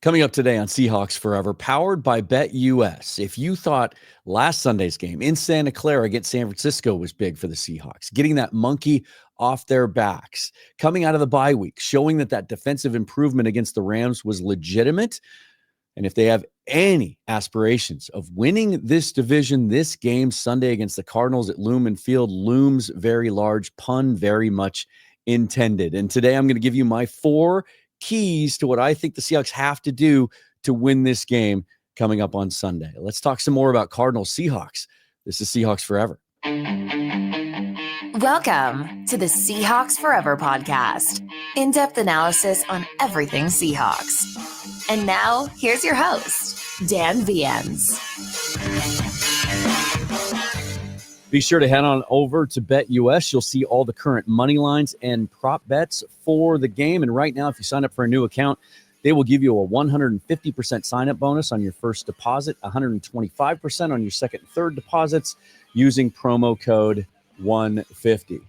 Coming up today on Seahawks Forever, powered by BetUS. If you thought last Sunday's game in Santa Clara against San Francisco was big for the Seahawks, getting that monkey off their backs, coming out of the bye week, showing that defensive improvement against the Rams was legitimate, and if they have any aspirations of winning this division, this game Sunday against the Cardinals at Lumen Field looms very large, pun very much intended. And today I'm going to give you my 4 keys to what I think the Seahawks have to do to win this game coming up on Sunday. Let's talk some more about Cardinals Seahawks. This is Seahawks Forever. Welcome to the Seahawks Forever podcast. In-depth analysis on everything Seahawks. And now, here's your host, Dan Viens. Be sure to head on over to BetUS. You'll see all the current money lines and prop bets for the game. And right now, if you sign up for a new account, they will give you a 150% sign-up bonus on your first deposit, 125% on your second and third deposits using promo code 150.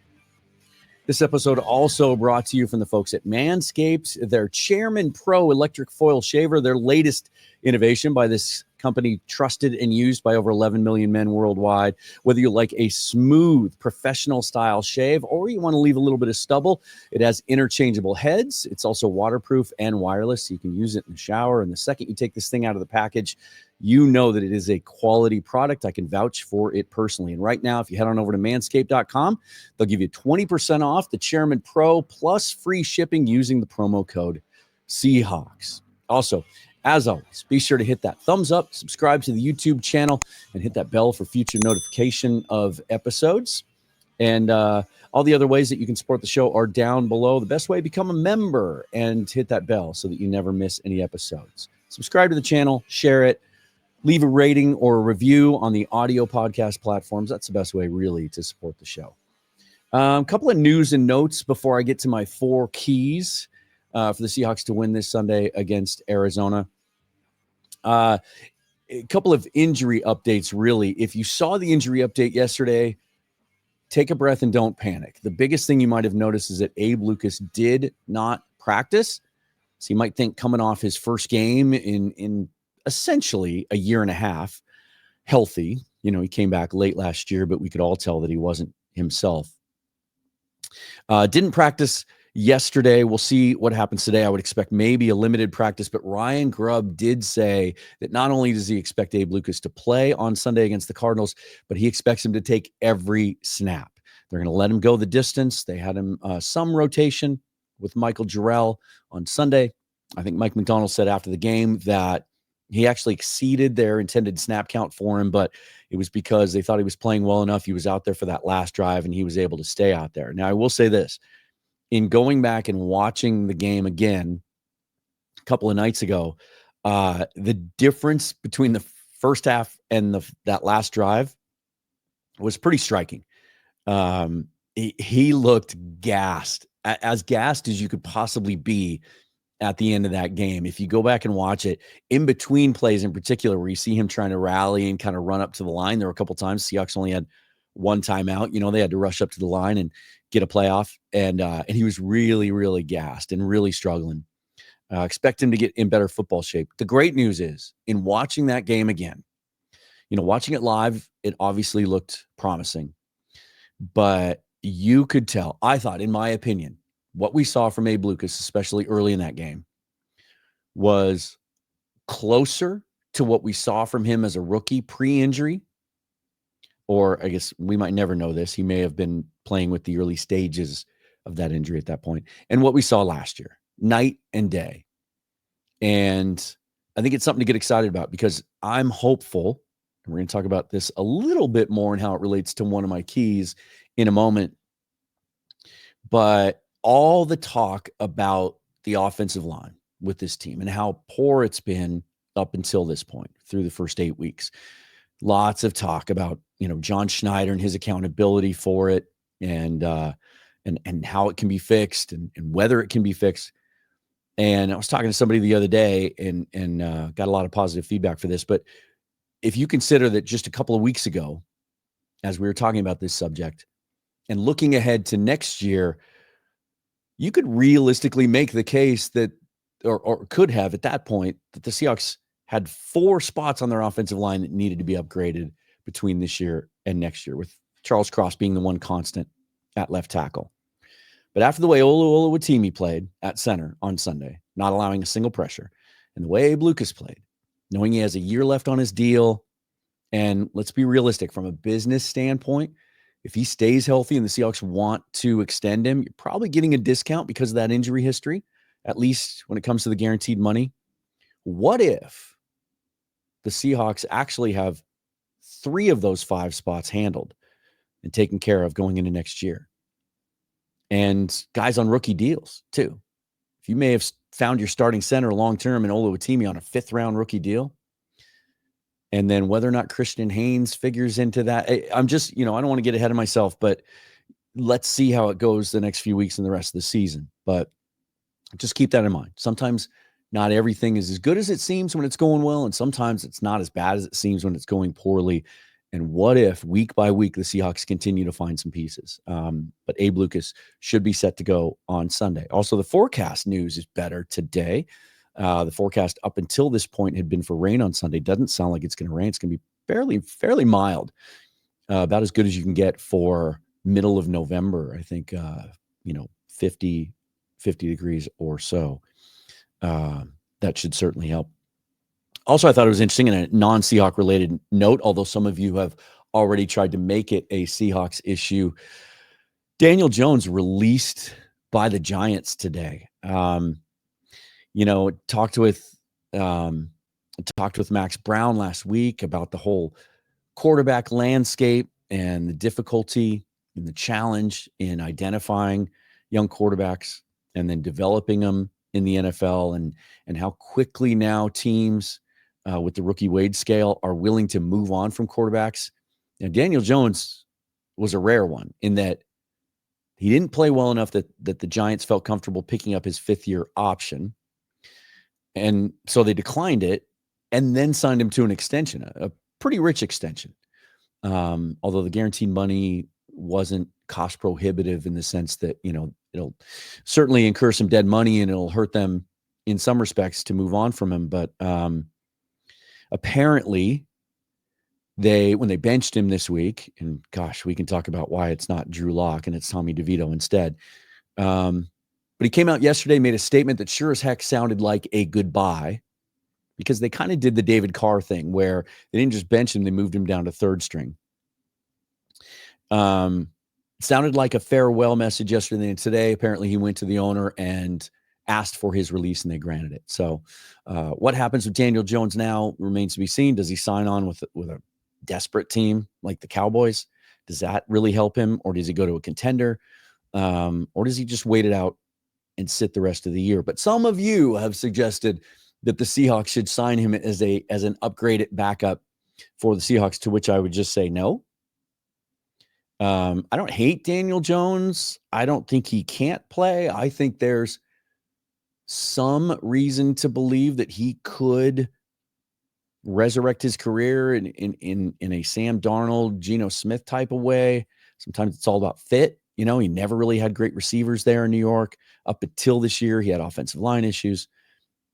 This episode also brought to you from the folks at Manscaped, their Chairman Pro electric foil shaver, their latest innovation by this company, trusted and used by over 11 million men worldwide. Whether you like a smooth professional style shave or you want to leave a little bit of stubble, it has interchangeable heads. It's also waterproof and wireless, so you can use it in the shower. And the second you take this thing out of the package, you know that it is a quality product. I can vouch for it personally. And right now, if you head on over to manscaped.com, they'll give you 20% off the Chairman Pro plus free shipping using the promo code Seahawks. Also, as always, be sure to hit that thumbs up, subscribe to the YouTube channel, and hit that bell for future notification of episodes. And all the other ways that you can support the show are down below. The best way, become a member and hit that bell so that you never miss any episodes. Subscribe to the channel, share it, leave a rating or a review on the audio podcast platforms. That's the best way, really, to support the show. A couple of news and notes before I get to my 4 keys for the Seahawks to win this Sunday against Arizona. A couple of injury updates, really. If you saw the injury update yesterday, take a breath and don't panic. The biggest thing you might have noticed is that Abe Lucas did not practice. So you might think coming off his first game in essentially a year and a half, healthy. You know, he came back late last year, but we could all tell that he wasn't himself. Didn't practice yesterday. We'll see what happens today. I would expect maybe a limited practice, but Ryan Grubb did say that not only does he expect Abe Lucas to play on Sunday against the Cardinals, but he expects him to take every snap. They're going to let him go the distance. They had him some rotation with Michael Jarrell on Sunday. I think Mike McDonald said after the game that he actually exceeded their intended snap count for him, but it was because they thought he was playing well enough. He was out there for that last drive, and he was able to stay out there. Now, I will say this. In going back and watching the game again a couple of nights ago, the difference between the first half and that last drive was pretty striking. He looked gassed, as gassed as you could possibly be at the end of that game. If you go back and watch it, in between plays in particular, where you see him trying to rally and kind of run up to the line, there were a couple times Seahawks only had one timeout. You know, they had to rush up to the line and get a playoff, and he was really, really gassed and really struggling. Expect him to get in better football shape. The great news is, in watching that game again, you know, watching it live, it obviously looked promising, but you could tell, I thought, in my opinion, what we saw from Abe Lucas, especially early in that game, was closer to what we saw from him as a rookie pre-injury. Or I guess we might never know this. He may have been playing with the early stages of that injury at that point. And what we saw last year, night and day. And I think it's something to get excited about, because I'm hopeful, and we're going to talk about this a little bit more and how it relates to one of my keys in a moment. But all the talk about the offensive line with this team and how poor it's been up until this point through the first 8 weeks. Lots of talk about, you know, John Schneider and his accountability for it, and how it can be fixed and whether it can be fixed. And I was talking to somebody the other day and got a lot of positive feedback for this. But if you consider that just a couple of weeks ago, as we were talking about this subject and looking ahead to next year, you could realistically make the case that or could have at that point, that the Seahawks had 4 spots on their offensive line that needed to be upgraded between this year and next year, with Charles Cross being the one constant at left tackle. But after the way Oluwatimi played at center on Sunday, not allowing a single pressure, and the way Abe Lucas played, knowing he has a year left on his deal, and let's be realistic from a business standpoint, if he stays healthy and the Seahawks want to extend him, you're probably getting a discount because of that injury history, at least when it comes to the guaranteed money. What if the Seahawks actually have 3 of those 5 spots handled and taken care of going into next year? And guys on rookie deals, too. If you may have found your starting center long-term in Oluwatimi on a 5th-round rookie deal, and then whether or not Christian Haynes figures into that, I'm just, I don't want to get ahead of myself, but let's see how it goes the next few weeks and the rest of the season. But just keep that in mind. Sometimes not everything is as good as it seems when it's going well, and sometimes it's not as bad as it seems when it's going poorly. And what if week by week the Seahawks continue to find some pieces? But Abe Lucas should be set to go on Sunday. Also, the forecast news is better today. The forecast up until this point had been for rain on Sunday. Doesn't sound like it's going to rain. It's going to be fairly mild, about as good as you can get for middle of November. I think 50 degrees or so. That should certainly help. Also, I thought it was interesting in a non-Seahawk related note, although some of you have already tried to make it a Seahawks issue. Daniel Jones released by the Giants today. Talked with Max Brown last week about the whole quarterback landscape and the difficulty and the challenge in identifying young quarterbacks and then developing them in the NFL, and how quickly now teams with the rookie wage scale are willing to move on from quarterbacks. Now, Daniel Jones was a rare one in that he didn't play well enough that the Giants felt comfortable picking up his 5th-year option. And so they declined it and then signed him to an extension, a pretty rich extension. Although the guaranteed money wasn't cost prohibitive in the sense that, it'll certainly incur some dead money and it'll hurt them in some respects to move on from him. But apparently when they benched him this week, and gosh, we can talk about why it's not Drew Lock and it's Tommy DeVito instead. But he came out yesterday, made a statement that sure as heck sounded like a goodbye, because they kind of did the David Carr thing where they didn't just bench him, they moved him down to 3rd string. Sounded like a farewell message yesterday, and today apparently he went to the owner and asked for his release, and they granted it. So what happens with Daniel Jones now remains to be seen. Does he sign on with a desperate team like the Cowboys? Does that really help him, or does he go to a contender, or does he just wait it out and sit the rest of the year? But some of you have suggested that the Seahawks should sign him as an upgraded backup for the Seahawks, to which I would just say no. I don't hate Daniel Jones. I don't think he can't play. I think there's some reason to believe that he could resurrect his career in a Sam Darnold, Geno Smith type of way. Sometimes it's all about fit. He never really had great receivers there in New York up until this year. He had offensive line issues.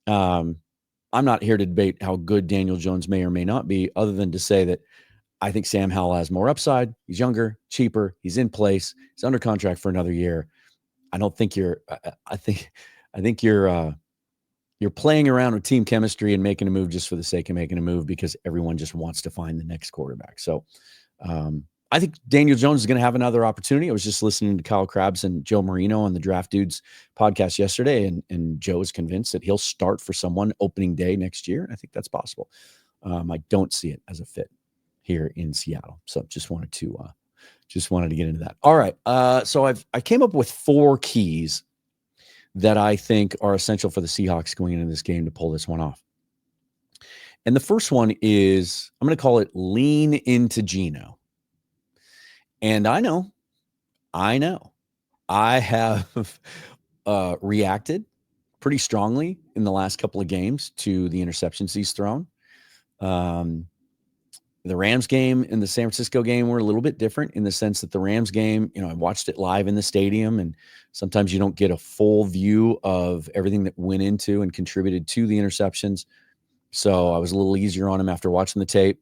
I'm not here to debate how good Daniel Jones may or may not be, other than to say that I think Sam Howell has more upside. He's younger, cheaper. He's in place. He's under contract for another year. I don't think I think you're playing around with team chemistry and making a move just for the sake of making a move because everyone just wants to find the next quarterback. So I think Daniel Jones is going to have another opportunity. I was just listening to Kyle Krabs and Joe Marino on the Draft Dudes podcast yesterday, and Joe is convinced that he'll start for someone opening day next year. I think that's possible. I don't see it as a fit here in Seattle. So just wanted to get into that. All right. So I came up with 4 keys that I think are essential for the Seahawks going into this game to pull this one off. And the first one is, I'm going to call it lean into Geno. And I know I have reacted pretty strongly in the last couple of games to the interceptions he's thrown. The Rams game and the San Francisco game were a little bit different in the sense that the Rams game, I watched it live in the stadium, and sometimes you don't get a full view of everything that went into and contributed to the interceptions. So I was a little easier on him after watching the tape.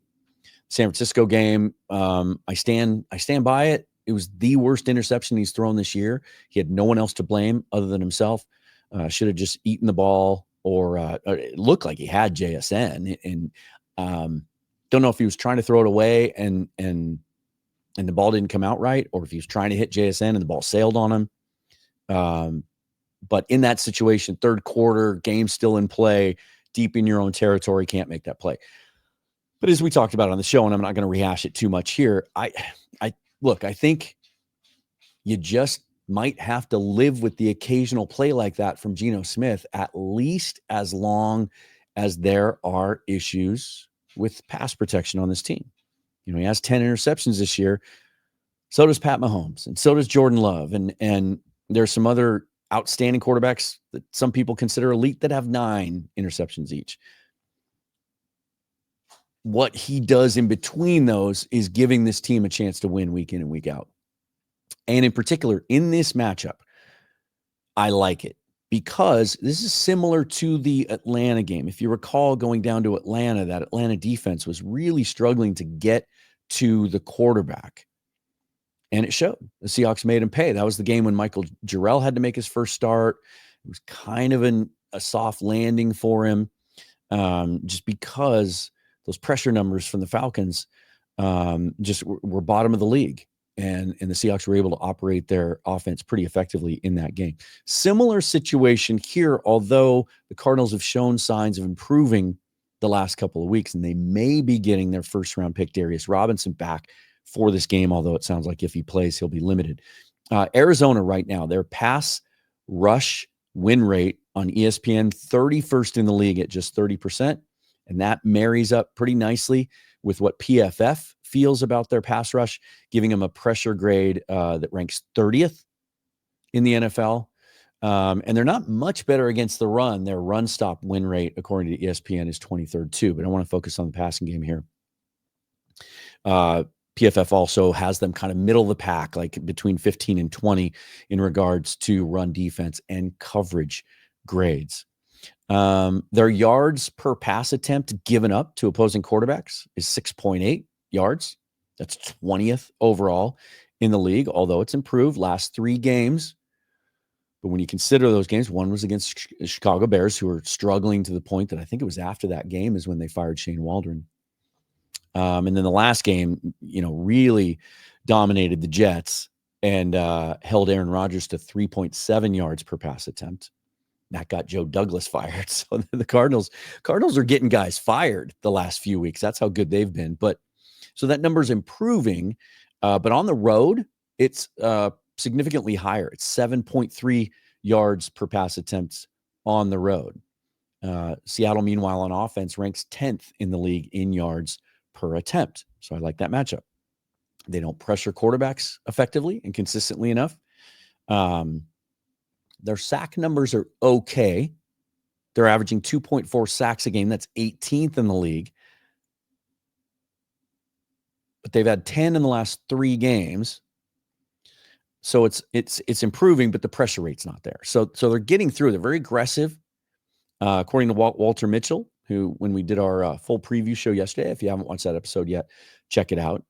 San Francisco game, I stand by it. It was the worst interception he's thrown this year. He had no one else to blame other than himself. Should have just eaten the ball, or it looked like he had JSN, and don't know if he was trying to throw it away and the ball didn't come out right, or if he was trying to hit JSN and the ball sailed on him. But in that situation, third quarter, game still in play, deep in your own territory, can't make that play. But as we talked about on the show, and I'm not going to rehash it too much here, I think you just might have to live with the occasional play like that from Geno Smith, at least as long as there are issues with pass protection on this team. He has 10 interceptions this year. So does Pat Mahomes, and so does Jordan Love. And there's some other outstanding quarterbacks that some people consider elite that have 9 interceptions each. What he does in between those is giving this team a chance to win week in and week out. And in particular, in this matchup, I like it because this is similar to the Atlanta game. If you recall, going down to Atlanta, that Atlanta defense was really struggling to get to the quarterback. And it showed. The Seahawks made him pay. That was the game when Michael Jarrell had to make his first start. It was kind of a soft landing for him, just because those pressure numbers from the Falcons just were bottom of the league. And the Seahawks were able to operate their offense pretty effectively in that game. Similar situation here, although the Cardinals have shown signs of improving the last couple of weeks, and they may be getting their first-round pick Darius Robinson back for this game, although it sounds like if he plays, he'll be limited. Arizona right now, their pass rush win rate on ESPN, 31st in the league at just 30%, and that marries up pretty nicely with what PFF feels about their pass rush, giving them a pressure grade that ranks 30th in the NFL. And they're not much better against the run. Their run stop win rate, according to ESPN, is 23rd too. But I want to focus on the passing game here. PFF also has them kind of middle of the pack, like between 15 and 20 in regards to run defense and coverage grades. Their yards per pass attempt given up to opposing quarterbacks is 6.8 yards. That's 20th overall in the league, although it's improved last 3 games. But when you consider those games, one was against the Chicago Bears, who were struggling to the point that I think it was after that game is when they fired Shane Waldron. And then the last game, really dominated the Jets and held Aaron Rodgers to 3.7 yards per pass attempt. That got Joe Douglas fired. So the Cardinals are getting guys fired the last few weeks. That's how good they've been. But so that number's improving. But on the road, it's significantly higher. It's 7.3 yards per pass attempts on the road. Seattle, meanwhile, on offense ranks 10th in the league in yards per attempt. So I like that matchup. They don't pressure quarterbacks effectively and consistently enough. Their sack numbers are okay. They're averaging 2.4 sacks a game. That's 18th in the league. But they've had 10 in the last 3 games. So it's improving, but the pressure rate's not there. So they're getting through. They're very aggressive. According to Walter Mitchell, who, when we did our full preview show yesterday, if you haven't watched that episode yet, check it out.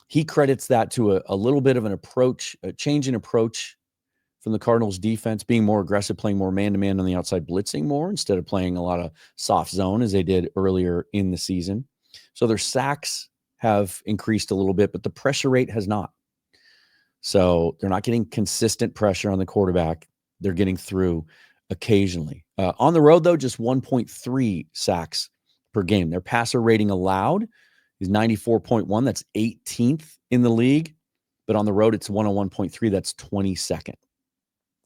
He credits that to a little bit of a change in approach from the Cardinals defense, being more aggressive, playing more man-to-man on the outside, blitzing more instead of playing a lot of soft zone as they did earlier in the season. So their sacks have increased a little bit, but the pressure rate has not. So they're not getting consistent pressure on the quarterback. They're getting through occasionally. On the road, though, just 1.3 sacks per game. Their passer rating allowed is 94.1. That's 18th in the league. But on the road, it's 101.3. That's 22nd.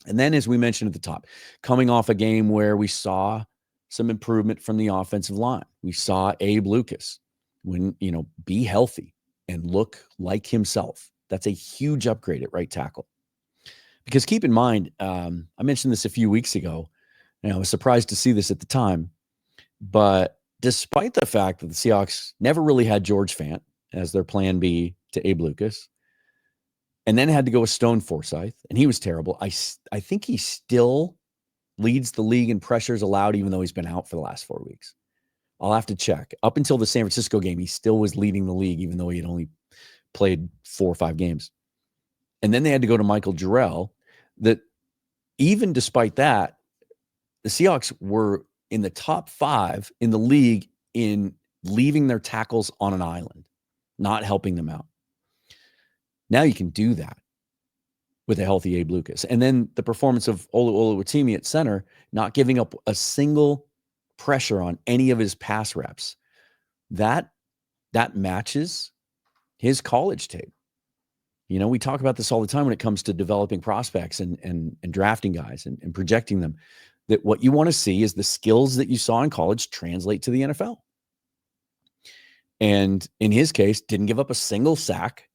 And then, as we mentioned at the top, coming off a game where we saw some improvement from the offensive line. We saw Abe Lucas be healthy and look like himself. That's a huge upgrade at right tackle. Because keep in mind, I mentioned this a few weeks ago, and I was surprised to see this at the time, but despite the fact that the Seahawks never really had George Fant as their plan B to Abe Lucas, and then had to go with Stone Forsythe, and he was terrible. I think he still leads the league in pressures allowed, even though he's been out for the last 4 weeks. I'll have to check. Up until the San Francisco game, he still was leading the league, even though he had only played 4 or 5 games. And then they had to go to Michael Jarrell. That even despite that, the Seahawks were in the top 5 in the league in leaving their tackles on an island, not helping them out. Now you can do that with a healthy Abe Lucas. And then the performance of Oluwatimi at center, not giving up a single pressure on any of his pass reps. That matches his college tape. You know, we talk about this all the time when it comes to developing prospects and drafting guys and projecting them, that what you want to see is the skills that you saw in college translate to the NFL. And in his case, didn't give up a single sack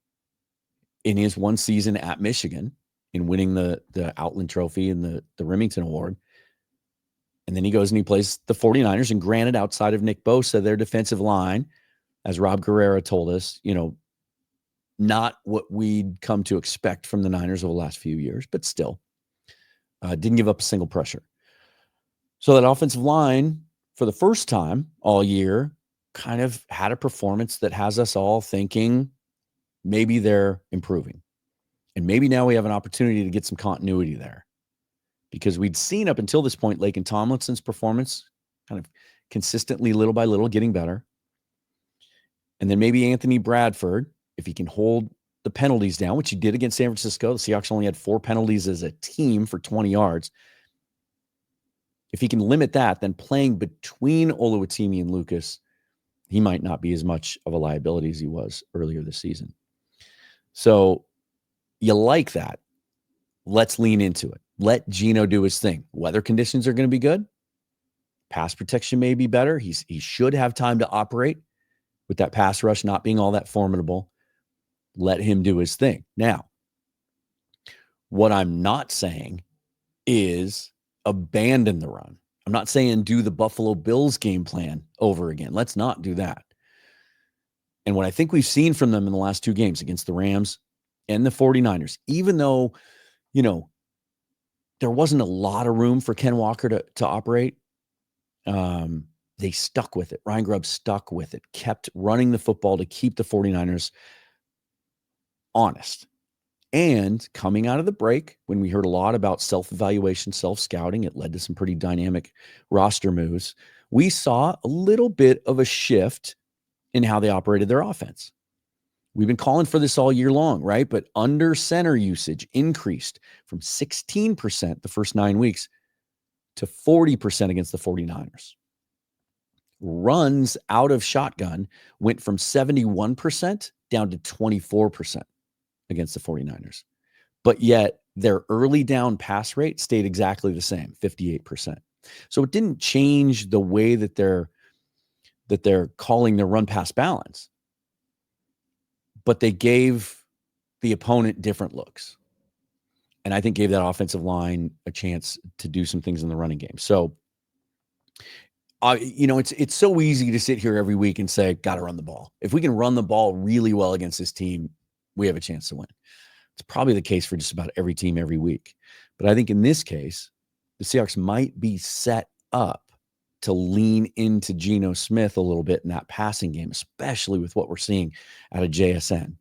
in his one season at Michigan in winning the Outland Trophy and the Remington Award. And then he goes and he plays the 49ers, and granted, outside of Nick Bosa, their defensive line, as Rob Guerrera told us, you know, not what we'd come to expect from the Niners over the last few years, but still didn't give up a single pressure. So that offensive line, for the first time all year, kind of had a performance that has us all thinking maybe they're improving. And maybe now we have an opportunity to get some continuity there. Because we'd seen up until this point, Laken Tomlinson's performance kind of consistently, little by little, getting better. And then maybe Anthony Bradford, if he can hold the penalties down, which he did against San Francisco. The Seahawks only had 4 penalties as a team for 20 yards. If he can limit that, then playing between Oluwatimi and Lucas, he might not be as much of a liability as he was earlier this season. So you like that. Let's lean into it. Let Geno do his thing. Weather conditions are going to be good. Pass protection may be better. He should have time to operate with that pass rush not being all that formidable. Let him do his thing. Now, what I'm not saying is abandon the run. I'm not saying do the Buffalo Bills game plan over again. Let's not do that. And what I think we've seen from them in the last 2 games against the Rams and the 49ers, even though, you know, there wasn't a lot of room for Ken Walker to operate, they stuck with it. Ryan Grubb stuck with it, kept running the football to keep the 49ers honest. And coming out of the break, when we heard a lot about self-evaluation, self-scouting, it led to some pretty dynamic roster moves. We saw a little bit of a shift in how they operated their offense. We've been calling for this all year long, right? But under center usage increased from 16% the first 9 weeks to 40% against the 49ers. Runs out of shotgun went from 71% down to 24% against the 49ers. But yet their early down pass rate stayed exactly the same, 58%. So it didn't change the way that they're calling their run pass balance. But they gave the opponent different looks. And I think gave that offensive line a chance to do some things in the running game. So, you know, it's so easy to sit here every week and say, got to run the ball. If we can run the ball really well against this team, we have a chance to win. It's probably the case for just about every team every week. But I think in this case, the Seahawks might be set up to lean into Geno Smith a little bit in that passing game, especially with what we're seeing out of JSN,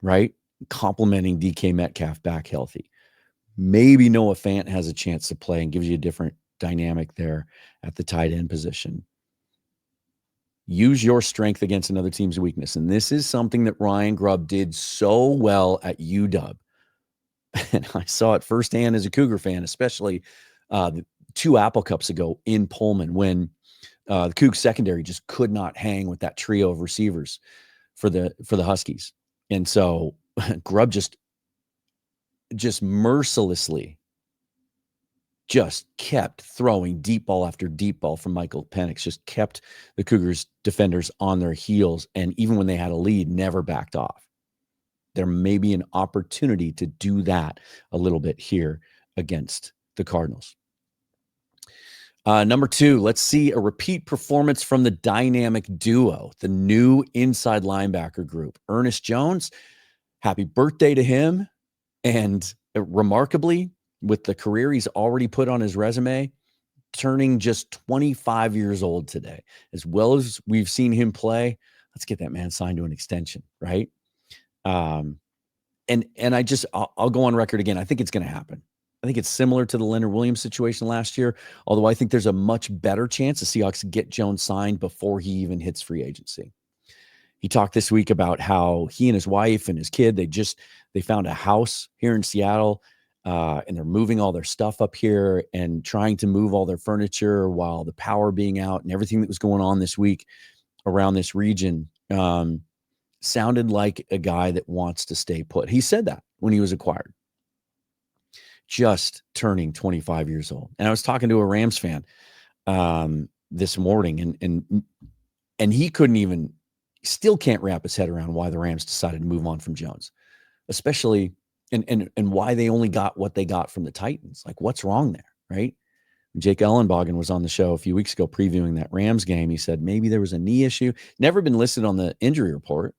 right? Complementing DK Metcalf back healthy. Maybe Noah Fant has a chance to play and gives you a different dynamic there at the tight end position. Use your strength against another team's weakness. And this is something that Ryan Grubb did so well at UW. And I saw it firsthand as a Cougar fan, especially 2 Apple Cups ago in Pullman when the Cougs secondary just could not hang with that trio of receivers for the Huskies. And so Grubb just mercilessly just kept throwing deep ball after deep ball from Michael Penix, just kept the Cougars defenders on their heels. And even when they had a lead, never backed off. There may be an opportunity to do that a little bit here against the Cardinals. Number 2, let's see a repeat performance from the dynamic duo, the new inside linebacker group. Ernest Jones, happy birthday to him. And remarkably, with the career he's already put on his resume, turning just 25 years old today. As well as we've seen him play, let's get that man signed to an extension, right? And I'll go on record again. I think it's going to happen. I think it's similar to the Leonard Williams situation last year, although I think there's a much better chance the Seahawks get Jones signed before he even hits free agency. He talked this week about how he and his wife and his kid, they found a house here in Seattle, and they're moving all their stuff up here and trying to move all their furniture while the power being out and everything that was going on this week around this region. Sounded like a guy that wants to stay put. He said that when he was acquired, just turning 25 years old. And I was talking to a Rams fan this morning, and he still can't wrap his head around why the Rams decided to move on from Jones, especially and why they only got what they got from the Titans. Like, what's wrong there, right? Jake Ellenbogen was on the show a few weeks ago previewing that Rams game. He said maybe there was a knee issue. Never been listed on the injury report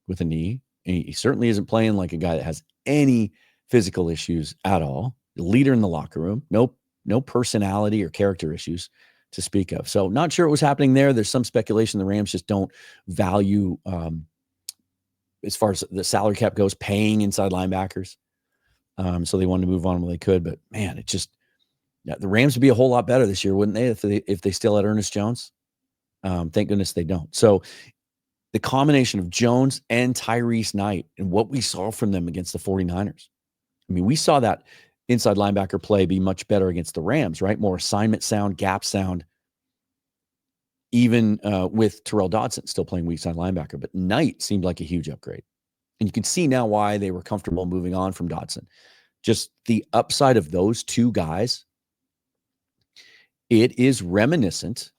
with a knee. He certainly isn't playing like a guy that has any physical issues at all. The leader in the locker room. No personality or character issues to speak of. So not sure what was happening there. There's some speculation the Rams just don't value, as far as the salary cap goes, paying inside linebackers. So they wanted to move on when they could. But man, the Rams would be a whole lot better this year, wouldn't they, if they still had Ernest Jones? Thank goodness they don't. So the combination of Jones and Tyrese Knight and what we saw from them against the 49ers. I mean, we saw that inside linebacker play be much better against the Rams, right? More assignment sound, gap sound, even with Terrell Dodson still playing weak side linebacker. But Knight seemed like a huge upgrade. And you can see now why they were comfortable moving on from Dodson. Just the upside of those two guys, it is reminiscent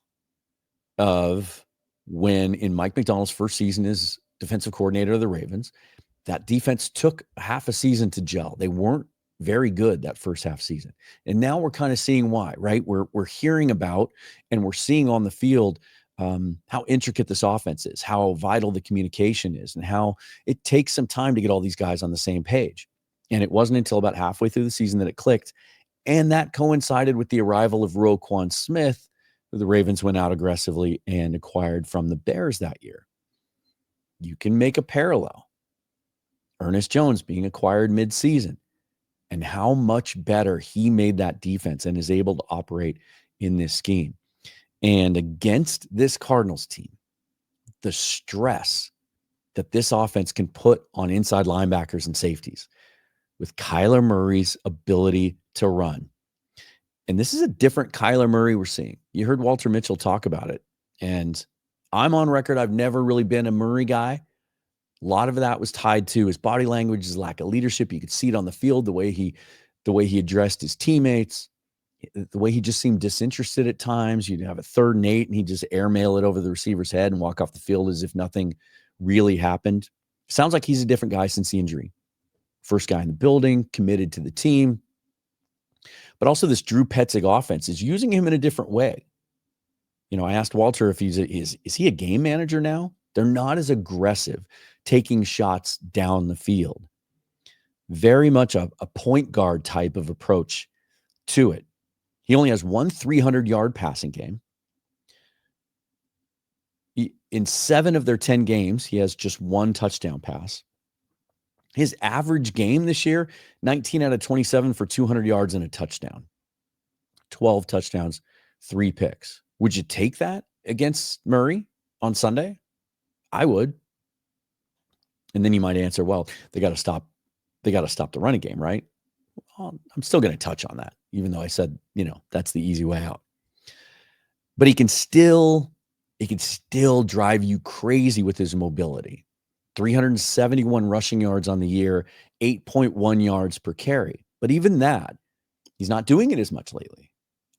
of when in Mike McDonald's first season as defensive coordinator of the Ravens, that defense took half a season to gel. They weren't very good that first half season. And now we're kind of seeing why, right? We're hearing about and we're seeing on the field how intricate this offense is, how vital the communication is, and how it takes some time to get all these guys on the same page. And it wasn't until about halfway through the season that it clicked. And that coincided with the arrival of Roquan Smith, who the Ravens went out aggressively and acquired from the Bears that year. You can make a parallel. Ernest Jones being acquired midseason, and how much better he made that defense and is able to operate in this scheme. And against this Cardinals team, the stress that this offense can put on inside linebackers and safeties with Kyler Murray's ability to run. And this is a different Kyler Murray we're seeing. You heard Walter Mitchell talk about it. And I'm on record, I've never really been a Murray guy. A lot of that was tied to his body language, his lack of leadership. You could see it on the field, the way he addressed his teammates, the way he just seemed disinterested at times. You'd have a 3rd and 8, and he'd just airmail it over the receiver's head and walk off the field as if nothing really happened. Sounds like he's a different guy since the injury. First guy in the building, committed to the team. But also this Drew Petzig offense is using him in a different way. You know, I asked Walter if is he a game manager now? They're not as aggressive, taking shots down the field. Very much a point guard type of approach to it. He only has one 300-yard passing game. In 7 of their 10 games, he has just 1 touchdown pass. His average game this year, 19 out of 27 for 200 yards and a touchdown. 12 touchdowns, 3 picks. Would you take that against Murray on Sunday? I would. And then you might answer, well, they got to stop the running game, right? Well, I'm still going to touch on that, even though I said, that's the easy way out. But he can still drive you crazy with his mobility. 371 rushing yards on the year, 8.1 yards per carry. But even that, he's not doing it as much lately.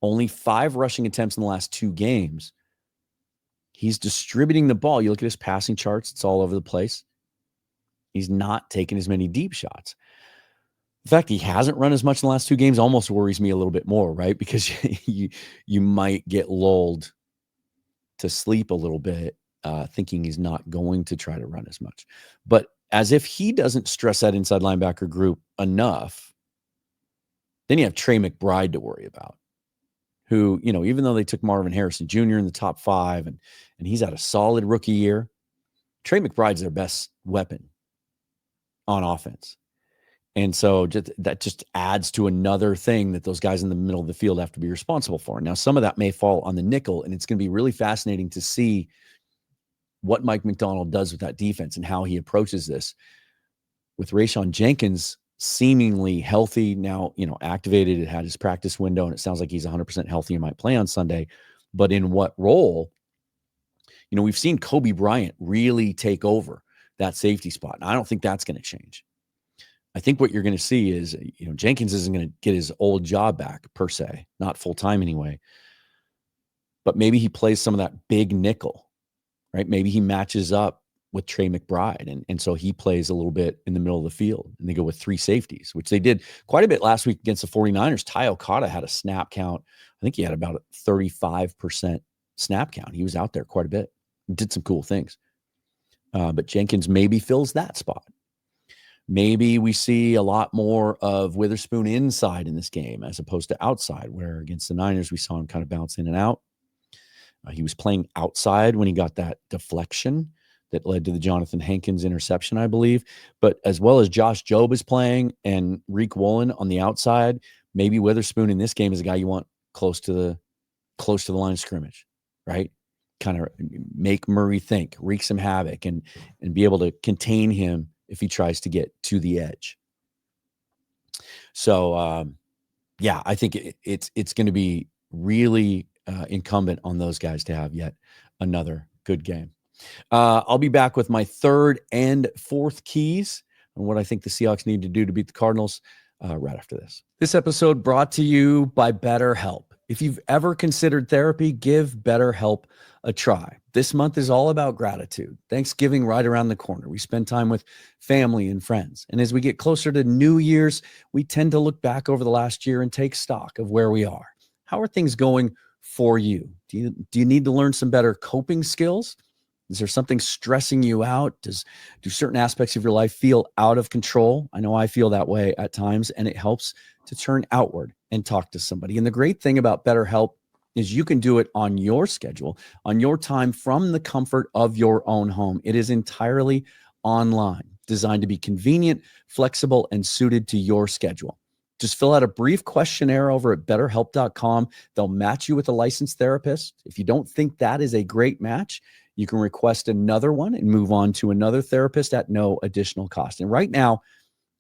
Only 5 rushing attempts in the last 2 games. He's distributing the ball. You look at his passing charts, it's all over the place. He's not taking as many deep shots. The fact he hasn't run as much in the last 2 games almost worries me a little bit more, right? Because you might get lulled to sleep a little bit, thinking he's not going to try to run as much. But as if he doesn't stress that inside linebacker group enough, then you have Trey McBride to worry about, who, even though they took Marvin Harrison Jr. in the top 5 and he's had a solid rookie year, Trey McBride's their best weapon on offense. And so that just adds to another thing that those guys in the middle of the field have to be responsible for. Now, some of that may fall on the nickel, and it's going to be really fascinating to see what Mike McDonald does with that defense and how he approaches this. With Rayshon Jenkins seemingly healthy now, activated, it had his practice window, and it sounds like he's 100% healthy and might play on Sunday. But in what role? We've seen Kobe Bryant really take over that safety spot, and I don't think that's going to change. I think what you're going to see is, Jenkins isn't going to get his old job back per se, not full time anyway. But maybe he plays some of that big nickel, right? Maybe he matches up with Trey McBride, and so he plays a little bit in the middle of the field, and they go with 3 safeties, which they did quite a bit last week against the 49ers. Ty Okada had a snap count. I think he had about a 35% snap count. He was out there quite a bit, did some cool things. But Jenkins maybe fills that spot. Maybe we see a lot more of Witherspoon inside in this game as opposed to outside, where against the Niners, we saw him kind of bounce in and out. He was playing outside when he got that deflection that led to the Jonathan Hankins interception, I believe. But as well as Josh Jobe is playing and Reek Woolen on the outside, maybe Witherspoon in this game is a guy you want close to the line of scrimmage, right? Kind of make Murray think, wreak some havoc, and be able to contain him if he tries to get to the edge. So, I think it's going to be really incumbent on those guys to have yet another good game. I'll be back with my 3rd and 4th keys and what I think the Seahawks need to do to beat the Cardinals right after this. This episode brought to you by BetterHelp. If you've ever considered therapy, give BetterHelp a try. This month is all about gratitude. Thanksgiving right around the corner. We spend time with family and friends. And as we get closer to New Year's, we tend to look back over the last year and take stock of where we are. How are things going for you? Do you need to learn some better coping skills? Is there something stressing you out? Do certain aspects of your life feel out of control? I know I feel that way at times, and it helps to turn outward and talk to somebody. And the great thing about BetterHelp is you can do it on your schedule, on your time, from the comfort of your own home. It is entirely online, designed to be convenient, flexible, and suited to your schedule. Just fill out a brief questionnaire over at BetterHelp.com. They'll match you with a licensed therapist. If you don't think that is a great match, you can request another one and move on to another therapist at no additional cost. And right now,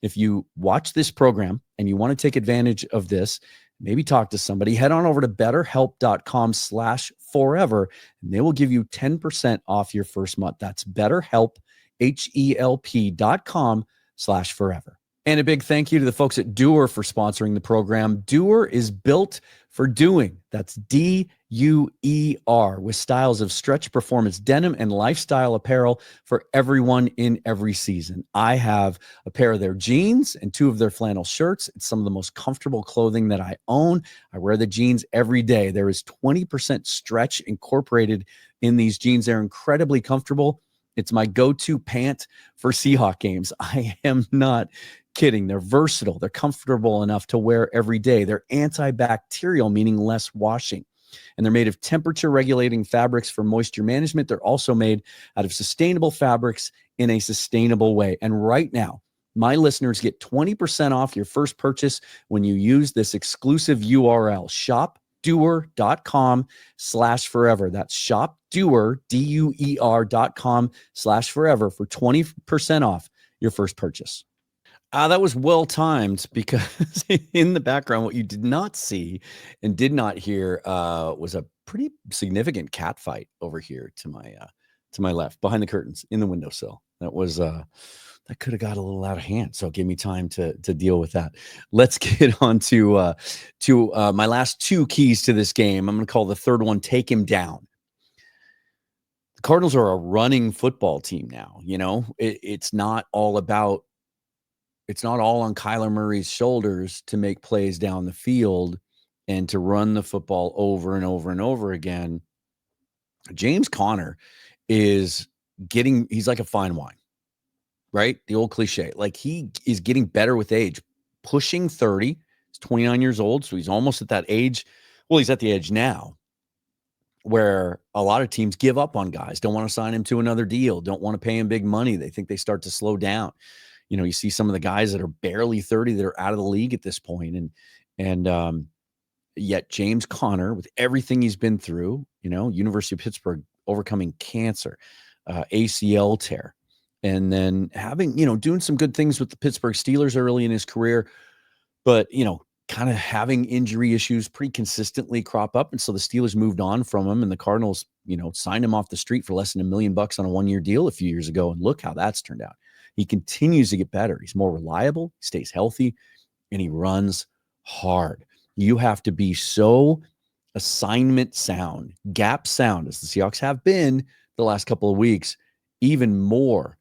if you watch this program and you want to take advantage of this, maybe talk to somebody, head on over to betterhelp.com/forever, and they will give you 10% off your first month. That's BetterHelp, HELP.com/forever. And a big thank you to the folks at Doer for sponsoring the program. Doer is built for doing. That's DUER, with styles of stretch performance denim and lifestyle apparel for everyone in every season. I have a pair of their jeans and 2 of their flannel shirts. It's some of the most comfortable clothing that I own. I wear the jeans every day. There is 20% stretch incorporated in these jeans. They're incredibly comfortable. It's my go-to pant for Seahawks games. I am not kidding. They're versatile. They're comfortable enough to wear every day. They're antibacterial, meaning less washing. And they're made of temperature regulating fabrics for moisture management. They're also made out of sustainable fabrics in a sustainable way. And right now, my listeners get 20% off your first purchase when you use this exclusive URL, shopdoer.com/forever. That's shopdoer, DUER.com/forever for 20% off your first purchase. That was well timed, because in the background, what you did not see and did not hear was a pretty significant cat fight over here to my left, behind the curtains in the windowsill. That was that could have got a little out of hand, so it gave me time to deal with that. Let's get on to my last 2 keys to this game. I'm going to call the third one "Take Him Down." The Cardinals are a running football team now. It's not all about it's not all on Kyler Murray's shoulders to make plays down the field and to run the football over and over and over again. James Conner he's like a fine wine, right? The old cliche. Like, he is getting better with age, pushing 30. He's 29 years old, so he's almost at that age. Well, he's at the age now where a lot of teams give up on guys, don't want to sign him to another deal, don't want to pay him big money. They think they start to slow down. You see some of the guys that are barely 30 that are out of the league at this point. And yet James Conner, with everything he's been through, University of Pittsburgh overcoming cancer, ACL tear, and then having, doing some good things with the Pittsburgh Steelers early in his career, but, kind of having injury issues pretty consistently crop up. And so the Steelers moved on from him, and the Cardinals, signed him off the street for less than $1 million on a 1-year deal a few years ago. And look how that's turned out. He continues to get better. He's more reliable, stays healthy, and he runs hard. You have to be so assignment sound, gap sound, as the Seahawks have been the last couple of weeks, even more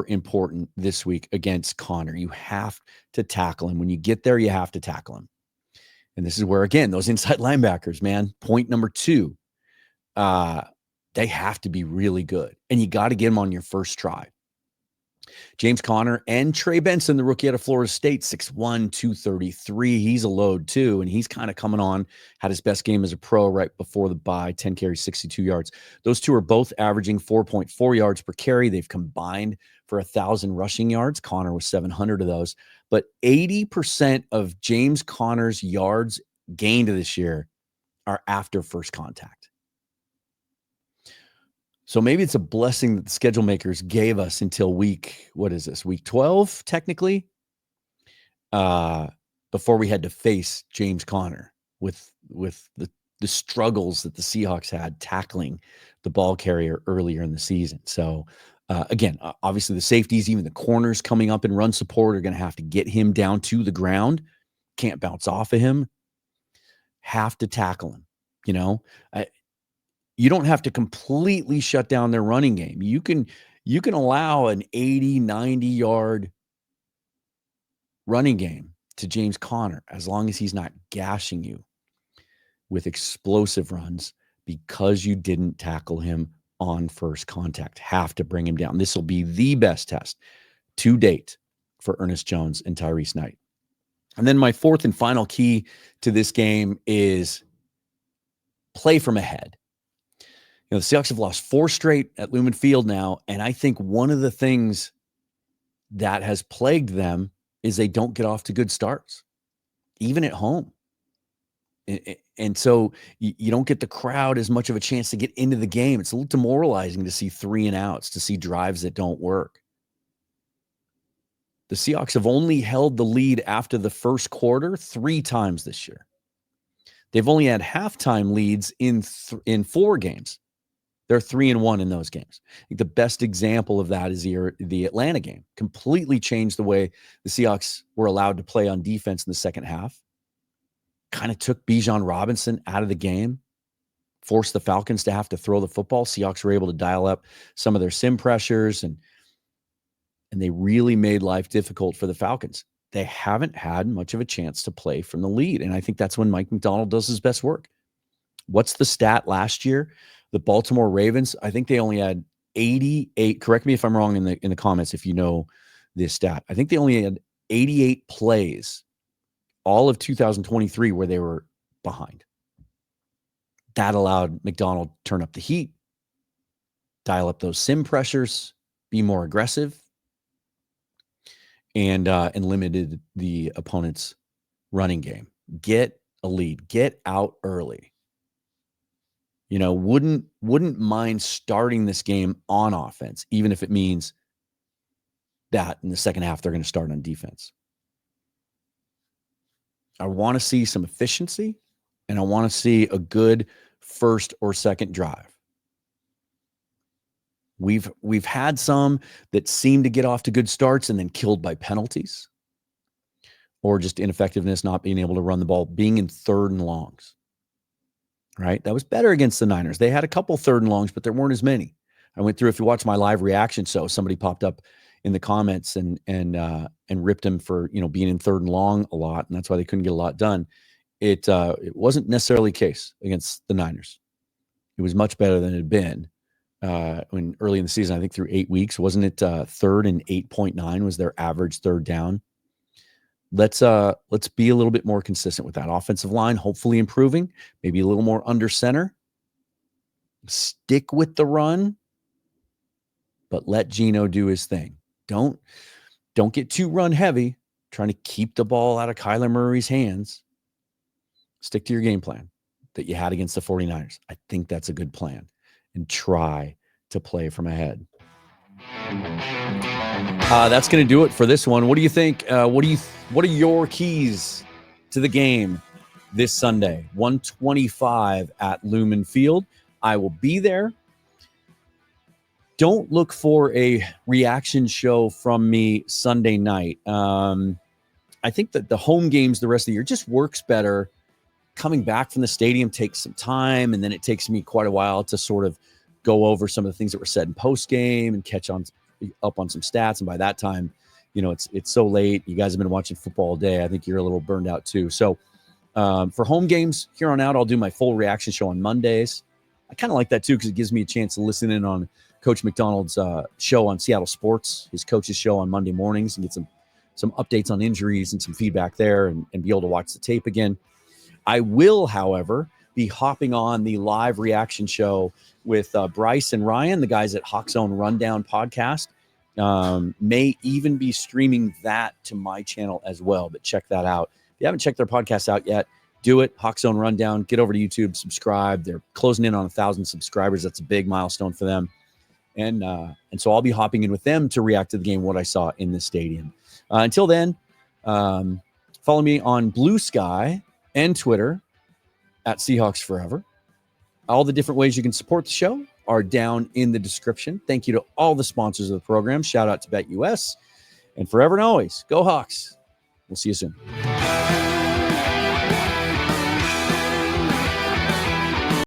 important this week against Conner. You have to tackle him. When you get there, you have to tackle him. And this is where, again, those inside linebackers, man, point number 2, they have to be really good. And you got to get them on your first try. James Conner and Trey Benson, the rookie out of Florida State, 6'1", 233. He's a load too, and he's kind of coming on, had his best game as a pro right before the bye, 10 carries, 62 yards. Those two are both averaging 4.4 yards per carry. They've combined for 1,000 rushing yards. Conner was 700 of those. But 80% of James Conner's yards gained this year are after first contact. So maybe it's a blessing that the schedule makers gave us until week 12, technically, before we had to face James Conner with the struggles that the Seahawks had tackling the ball carrier earlier in the season. So again, obviously the safeties, even the corners coming up in run support, are going to have to get him down to the ground. Can't bounce off of him. Have to tackle him. You don't have to completely shut down their running game. You can allow an 80, 90-yard running game to James Conner as long as he's not gashing you with explosive runs because you didn't tackle him on first contact. Have to bring him down. This will be the best test to date for Ernest Jones and Tyrese Knight. And then my fourth and final key to this game is play from ahead. The Seahawks have lost 4 straight at Lumen Field now, and I think one of the things that has plagued them is they don't get off to good starts, even at home. And so you don't get the crowd as much of a chance to get into the game. It's a little demoralizing to see 3 and outs, to see drives that don't work. The Seahawks have only held the lead after the first quarter 3 times this year. They've only had halftime leads in 4 games. They're 3-1 in those games. I think the best example of that is the Atlanta game. Completely changed the way the Seahawks were allowed to play on defense in the second half. Kind of took Bijan Robinson out of the game, forced the Falcons to have to throw the football. Seahawks were able to dial up some of their sim pressures, and they really made life difficult for the Falcons. They haven't had much of a chance to play from the lead, and I think that's when Mike McDonald does his best work. What's the stat last year? The Baltimore Ravens, I think they only had 88. Correct me if I'm wrong in the comments if you know this stat. I think they only had 88 plays all of 2023 where they were behind. That allowed McDonald to turn up the heat, dial up those sim pressures, be more aggressive, and limited the opponent's running game. Get a lead, get out early. Wouldn't mind starting this game on offense, even if it means that in the second half they're going to start on defense. I want to see some efficiency, and I want to see a good first or second drive. We've had some that seem to get off to good starts and then killed by penalties or just ineffectiveness, not being able to run the ball, being in 3rd and longs. Right? That was better against the Niners. They had a couple 3rd and longs, but there weren't as many. I went through, if you watch my live reaction show, somebody popped up in the comments and ripped him for, being in 3rd and long a lot, and that's why they couldn't get a lot done. It wasn't necessarily the case against the Niners. It was much better than it had been when early in the season. I think through 8 weeks, wasn't it 3rd and 8.9 was their average 3rd down. Let's be a little bit more consistent with that offensive line. Hopefully improving, maybe a little more under center. Stick with the run, but let Geno do his thing. Don't get too run heavy, trying to keep the ball out of Kyler Murray's hands. Stick to your game plan that you had against the 49ers. I think that's a good plan, and try to play from ahead. That's going to do it for this one. What do you think? What are your keys to the game this Sunday? 1:25 at Lumen Field. I will be there. Don't look for a reaction show from me Sunday night. I think that the home games the rest of the year just works better. Coming back from the stadium takes some time, and then it takes me quite a while to sort of go over some of the things that were said in post game and catch up on some stats. And by that time, it's so late. You guys have been watching football all day. I think you're a little burned out too. So for home games here on out, I'll do my full reaction show on Mondays. I kind of like that too, because it gives me a chance to listen in on Coach McDonald's show on Seattle Sports, his coach's show on Monday mornings, and get some updates on injuries and some feedback there, and be able to watch the tape again. I will, however, be hopping on the live reaction show with Bryce and Ryan, the guys at Hawks Own Rundown podcast. May even be streaming that to my channel as well, but check that out. If you haven't checked their podcast out yet, do it. Hawks Own Rundown. Get over to YouTube, subscribe. They're closing in on 1,000 subscribers. That's a big milestone for them. And so I'll be hopping in with them to react to the game, what I saw in the stadium. Until then, follow me on Blue Sky and Twitter at Seahawks Forever. All the different ways you can support the show are down in the description. Thank you to all the sponsors of the program. Shout out to BetUS. And forever and always, go Hawks. We'll see you soon.